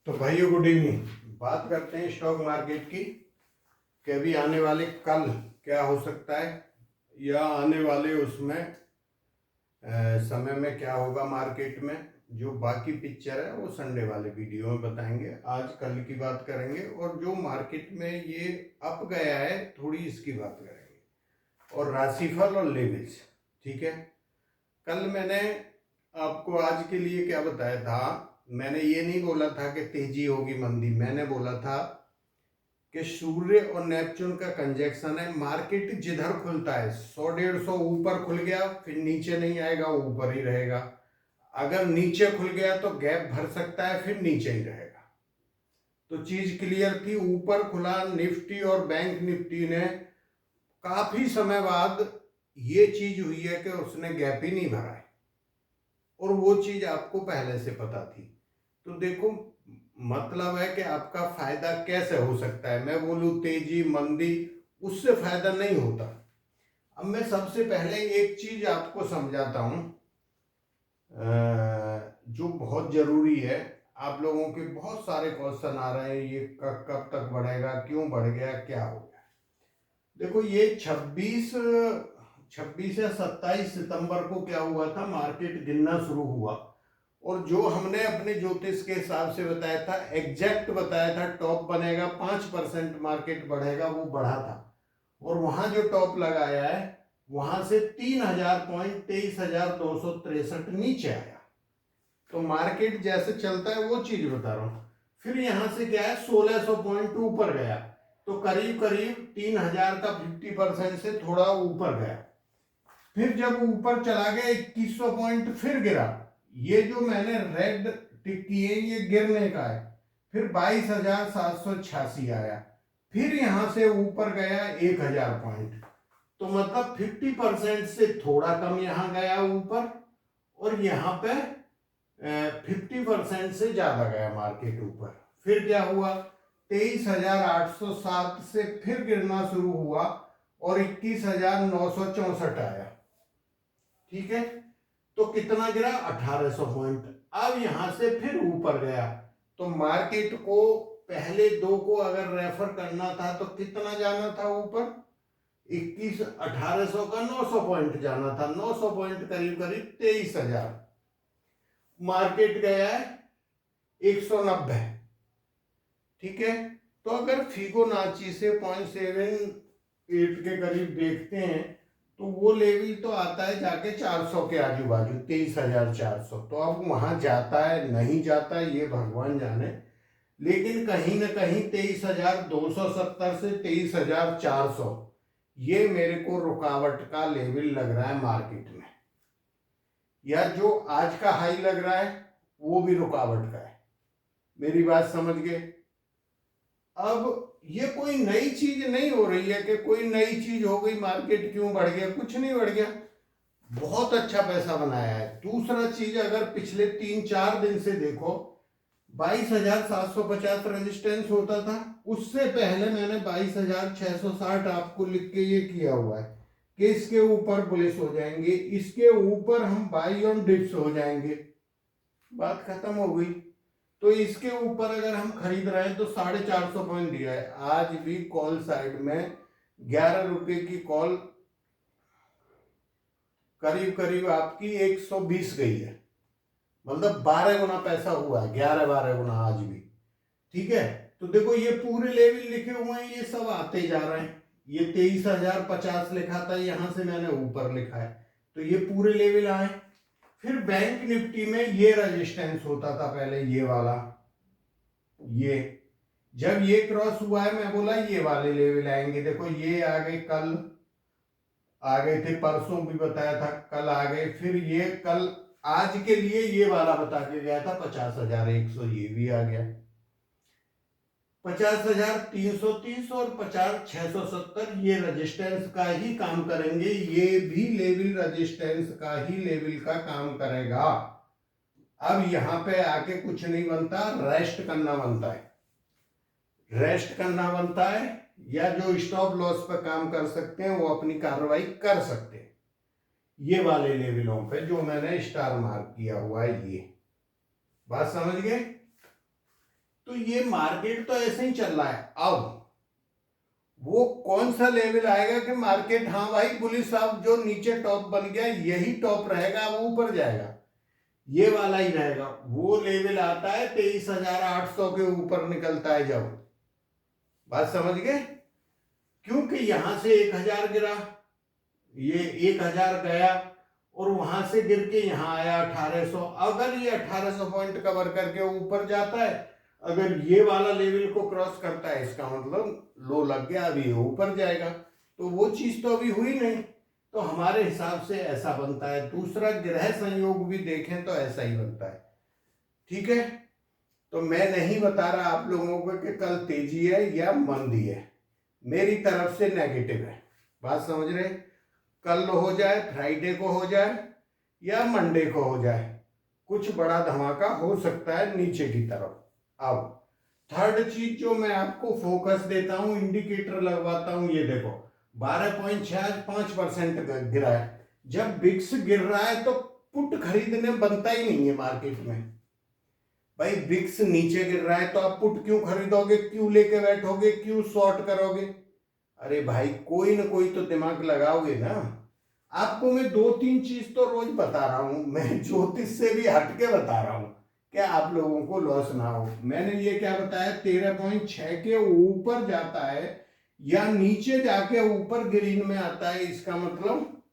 तो भाइयों good evening. बात करते हैं स्टॉक मार्केट की कि अभी आने वाले कल क्या हो सकता है या आने वाले उसमें समय में क्या होगा मार्केट में। जो बाकी पिक्चर है वो संडे वाले वीडियो में बताएंगे। आज कल की बात करेंगे और जो मार्केट में ये अप गया है थोड़ी इसकी बात करेंगे और राशिफल और लेवल्स। ठीक है। कल मैंने आपको आज के लिए क्या बताया था। मैंने ये नहीं बोला था कि तेजी होगी मंदी। मैंने बोला था कि सूर्य और नेपच्यून का कंजक्शन है। मार्केट जिधर खुलता है 100-150 ऊपर खुल गया फिर नीचे नहीं आएगा, ऊपर ही रहेगा। अगर नीचे खुल गया तो गैप भर सकता है फिर नीचे ही रहेगा। तो चीज क्लियर थी। ऊपर खुला निफ्टी और बैंक निफ्टी ने काफी समय बाद ये चीज हुई है कि उसने गैप ही नहीं भरा है और वो चीज आपको पहले से पता थी। तो देखो मतलब है कि आपका फायदा कैसे हो सकता है। मैं बोलूं तेजी मंदी, उससे फायदा नहीं होता। अब मैं सबसे पहले एक चीज आपको समझाता हूं जो बहुत जरूरी है। आप लोगों के बहुत सारे क्वेश्चन आ रहे हैं, ये कब कब तक बढ़ेगा, क्यों बढ़ गया, क्या हो गया। देखो ये 26 या 27 सितंबर को क्या हुआ था, मार्केट गिरना शुरू हुआ और जो हमने अपने ज्योतिष के हिसाब से बताया था, एग्जैक्ट बताया था, टॉप बनेगा 5% मार्केट बढ़ेगा, वो बढ़ा था। और वहां जो टॉप लगाया है वहां से 3000 पॉइंट 23,263 नीचे आया। तो मार्केट जैसे चलता है वो चीज बता रहा हूं। फिर यहां से क्या है 1600 पॉइंट ऊपर गया, तो करीब करीब 3000 का 50% से थोड़ा ऊपर गया। फिर जब ऊपर चला गया 2100 पॉइंट फिर गिरा। ये जो मैंने रेड टिक किए ये गिरने का है। फिर 22,786 आया। फिर यहां से ऊपर गया 1000 पॉइंट। तो मतलब 50% से थोड़ा कम यहां गया ऊपर और यहां पे 50% से ज्यादा गया मार्केट ऊपर। फिर क्या हुआ 23,807 से फिर गिरना शुरू हुआ और 21,964 आया। ठीक है। तो कितना गिरा 1800 पॉइंट। अब यहां से फिर ऊपर गया। तो मार्केट को पहले दो को अगर रेफर करना था तो कितना जाना था ऊपर 1800 का 900 पॉइंट जाना था। 900 पॉइंट करीब करीब 23,000। मार्केट गया है 190। ठीक है। तो अगर फिबोनाची से 0.78 के करीब देखते हैं तो वो लेवल तो आता है जाके 400 के आजू बाजू 23,400। तो अब वहां जाता है नहीं जाता है ये भगवान जाने, लेकिन कहीं ना कहीं 23,270 से 23,400 ये मेरे को रुकावट का लेवल लग रहा है मार्केट में। या जो आज का हाई लग रहा है वो भी रुकावट का है। मेरी बात समझ गए। अब ये कोई नई चीज नहीं हो रही है कि कोई नई चीज हो गई मार्केट क्यों बढ़ गया, कुछ नहीं बढ़ गया। बहुत अच्छा पैसा बनाया है। दूसरा चीज अगर पिछले 3-4 दिन से देखो 22,750 रेजिस्टेंस होता था। उससे पहले मैंने 22,660 आपको लिख के ये किया हुआ है कि इसके ऊपर बुलिश हो जाएंगे, इसके ऊपर हम बाई ऑन डिप्स हो जाएंगे, बात खत्म हो गई। तो इसके ऊपर अगर हम खरीद रहे हैं तो 450 पॉइंट दिया है। आज भी कॉल साइड में 11 रुपए की कॉल करीब करीब आपकी 120 गई है। मतलब 12 गुना पैसा हुआ है, 11-12 गुना आज भी। ठीक है। तो देखो ये पूरे लेवल लिखे हुए हैं, ये सब आते जा रहे हैं। ये 23,050 लिखा था, यहां से मैंने ऊपर लिखा है तो ये पूरे लेवल आए। फिर बैंक निफ्टी में ये रेजिस्टेंस होता था पहले, ये वाला, ये जब ये क्रॉस हुआ है मैं बोला ये वाले लेवल आएंगे। देखो ये आ गए, कल आ गए थे, परसों भी बताया था, कल आ गए। फिर ये कल आज के लिए ये वाला बता के गया था 50,100, ये भी आ गया 50,330 और 50,670। ये रेजिस्टेंस का ही काम करेंगे, ये भी लेवल रेजिस्टेंस का ही लेवल का काम करेगा। अब यहां पे आके कुछ नहीं बनता, रेस्ट करना बनता है। रेस्ट करना बनता है या जो स्टॉप लॉस पर काम कर सकते हैं वो अपनी कार्रवाई कर सकते हैं। ये वाले लेवलों पे जो मैंने स्टार मार्क किया हुआ है, ये बात समझ गए। ये मार्केट तो ऐसे ही चल रहा है। अब वो कौन सा लेवल आएगा कि मार्केट, हाँ भाई बुलिस साहब जो नीचे टॉप बन गया यही टॉप रहेगा, वो ऊपर जाएगा, ये वाला ही रहेगा। वो लेवल आता है 23,800 के ऊपर निकलता है जब, बात समझ गए? क्योंकि यहां से 1,000 गिरा, ये 1,000 गया और वहां से गिर के यहां आया 1,800। अगर ये 1,800 पॉइंट कवर करके ऊपर जाता है, अगर ये वाला लेवल को क्रॉस करता है, इसका मतलब लो लग गया, अभी ये ऊपर जाएगा। तो वो चीज तो अभी हुई नहीं, तो हमारे हिसाब से ऐसा बनता है। दूसरा, ग्रह संयोग भी देखें तो ऐसा ही बनता है, ठीक है? तो मैं नहीं बता रहा आप लोगों को कि कल तेजी है या मंदी है, मेरी तरफ से नेगेटिव है, बात समझ रहे? कल हो जाए, फ्राइडे को हो जाए या मंडे को हो जाए, कुछ बड़ा धमाका हो सकता है नीचे की तरफ। अब थर्ड चीज जो मैं आपको फोकस देता हूं, इंडिकेटर लगवाता हूं, ये देखो 12.65% गिरा है। जब बिक्स गिर रहा है तो पुट खरीदने बनता ही नहीं है मार्केट में। भाई बिक्स नीचे गिर रहा है तो आप पुट क्यों खरीदोगे, क्यों लेके बैठोगे, क्यों शॉर्ट करोगे? अरे भाई कोई ना कोई तो दिमाग लगाओगे ना। आपको मैं 2-3 चीज तो रोज बता रहा हूं, मैं ज्योतिष से भी हटके बता रहा हूं क्या आप लोगों को लॉस ना हो। मैंने ये क्या बताया, 13.6 के ऊपर जाता है या नीचे जाके ऊपर ग्रीन में आता है, इसका मतलब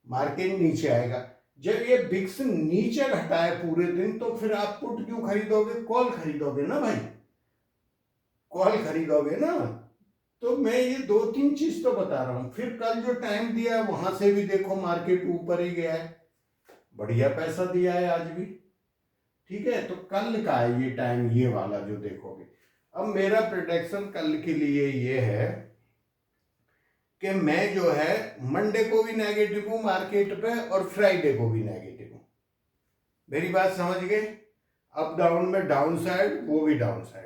मार्केट नीचे आएगा। जब ये बिक्स नीचे घटा है पूरे दिन, तो फिर आप पुट क्यों खरीदोगे, कॉल खरीदोगे ना भाई, कॉल खरीदोगे ना। तो मैं ये 2-3 चीज तो बता रहा हूं। फिर कल जो टाइम दिया है वहां से भी देखो मार्केट ऊपर ही गया है, बढ़िया पैसा दिया है आज भी, ठीक है? तो कल का है ये टाइम, ये वाला जो देखोगे। अब मेरा प्रोडिक्शन कल के लिए ये है कि मैं जो है मंडे को भी नेगेटिव हूं मार्केट पे और फ्राइडे को भी नेगेटिव हूं। मेरी बात समझ गए? अप डाउन में डाउन साइड, वो भी डाउन साइड।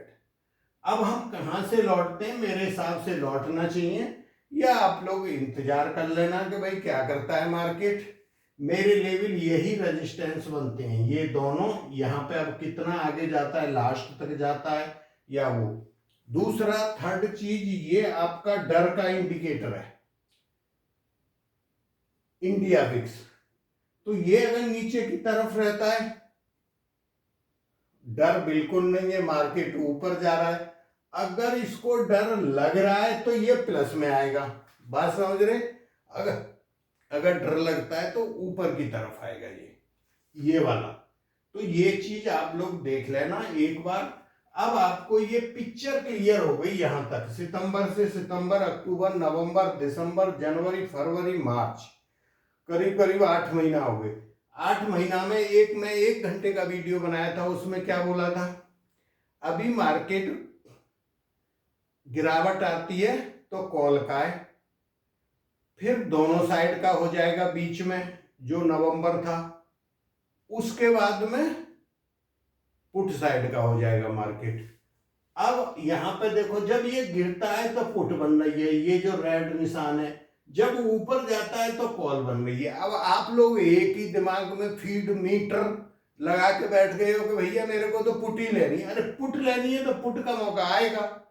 अब हम कहां से लौटते हैं? मेरे हिसाब से लौटना चाहिए, या आप लोग इंतजार कर लेना कि भाई क्या करता है मार्केट। मेरे लेवल यही रेजिस्टेंस बनते हैं ये दोनों, यहां पे अब कितना आगे जाता है, लास्ट तक जाता है या वो। दूसरा, थर्ड चीज, ये आपका डर का इंडिकेटर है, इंडिया विक्स। तो ये अगर नीचे की तरफ रहता है, डर बिल्कुल नहीं है, मार्केट ऊपर जा रहा है। अगर इसको डर लग रहा है तो ये प्लस में आएगा, बात समझ रहे? अगर अगर डर लगता है तो ऊपर की तरफ आएगा ये वाला। तो ये चीज आप लोग देख लेना एक बार। अब आपको ये पिक्चर क्लियर हो गई यहां तक, सितंबर से सितंबर, अक्टूबर, नवंबर, दिसंबर, जनवरी, फरवरी, मार्च, करीब करीब 8 महीना हो गए। 8 महीना में मैं 1 घंटे का वीडियो बनाया था, उसमें क्या बोला था? अभी मार्केट गिरावट आती है तो कॉल का है, फिर दोनों साइड का हो जाएगा बीच में जो नवंबर था, उसके बाद में पुट साइड का हो जाएगा मार्केट। अब यहां पे देखो, जब ये गिरता है तो पुट बन रही है, ये जो रेड निशान है। जब ऊपर जाता है तो कॉल बन रही है। अब आप लोग एक ही दिमाग में फीड मीटर लगा के बैठ गए हो कि भैया मेरे को तो पुट ही लेनी है। अरे पुट लेनी है तो पुट का मौका आएगा,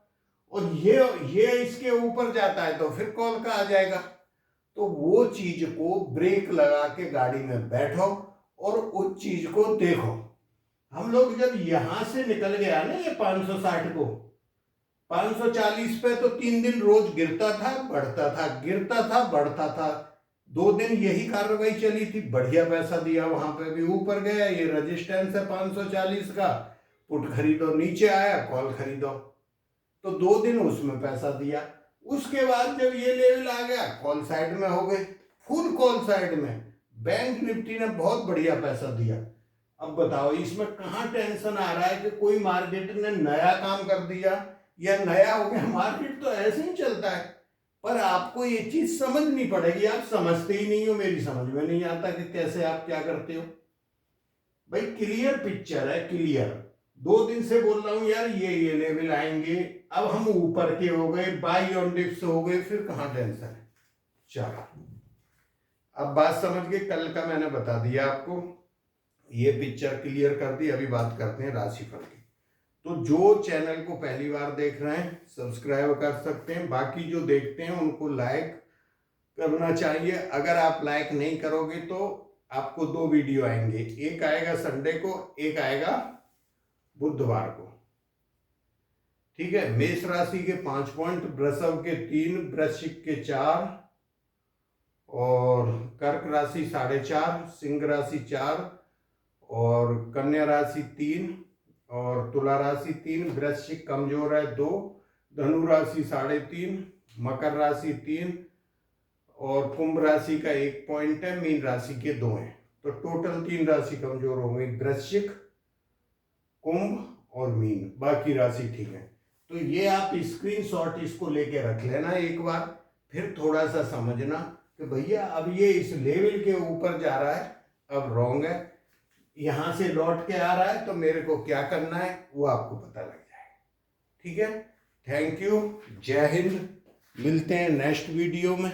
और ये इसके ऊपर जाता है तो फिर कॉल का आ जाएगा। तो वो चीज को ब्रेक लगा के गाड़ी में बैठो और उस चीज को देखो। हम लोग जब यहां से निकल गया ना ये 560 को, 540 पे तो 3 दिन रोज गिरता था बढ़ता था, गिरता था बढ़ता था। 2 दिन यही कार्रवाई चली थी, बढ़िया पैसा दिया, वहां पे भी ऊपर गया। ये रेजिस्टेंस है 540 का, पुट खरीदो, नीचे आया कॉल खरीदो, तो 2 दिन उसमें पैसा दिया। उसके बाद जब ये लेवल आ गया, कॉल साइड में हो गए, फुल कॉल साइड में। बैंक निफ्टी ने बहुत बढ़िया पैसा दिया। अब बताओ इसमें कहां टेंशन आ रहा है कि कोई मार्केट ने नया काम कर दिया या नया हो गया? मार्केट तो ऐसे ही चलता है, पर आपको ये चीज समझनी पड़ेगी। आप समझते ही नहीं हो, मेरी समझ में नहीं आता कि कैसे आप क्या करते हो। भाई क्लियर पिक्चर है, क्लियर। 2 दिन से बोल रहा हूं यार ये लेवल आएंगे, अब हम ऊपर के हो गए, बाई ऑन डिप्स हो गए, फिर कहां टेंशन है। चलो अब बात समझ गए, कल का मैंने बता दिया आपको, ये पिक्चर क्लियर कर दी। अभी बात करते हैं राशिफल की। तो जो चैनल को पहली बार देख रहे हैं सब्सक्राइब कर सकते हैं, बाकी जो देखते हैं उनको लाइक करना चाहिए। अगर आप लाइक नहीं करोगे तो आपको 2 वीडियो आएंगे, एक आएगा संडे को, एक आएगा बुधवार को। ठीक है। मेष राशि के 5 पॉइंट, वृषभ के 3, वृश्चिक के 4 और कर्क राशि 4.5, सिंह राशि 4 और कन्या राशि 3 और तुला राशि 3, वृश्चिक कमजोर है 2, धनु राशि 3.5, मकर राशि 3 और कुंभ राशि का 1 पॉइंट है, मीन राशि के 2 हैं। तो टोटल 3 राशि कमजोर हो गई, वृश्चिक, कुंभ और मीन, बाकी राशि ठीक है। तो ये आप स्क्रीनशॉट इसको लेके रख लेना एक बार, फिर थोड़ा सा समझना कि भैया अब ये इस लेवल के ऊपर जा रहा है, अब रॉन्ग है, यहां से लौट के आ रहा है, तो मेरे को क्या करना है वो आपको पता लग जाएगा। ठीक है। थैंक यू, जय हिंद, मिलते हैं नेक्स्ट वीडियो में।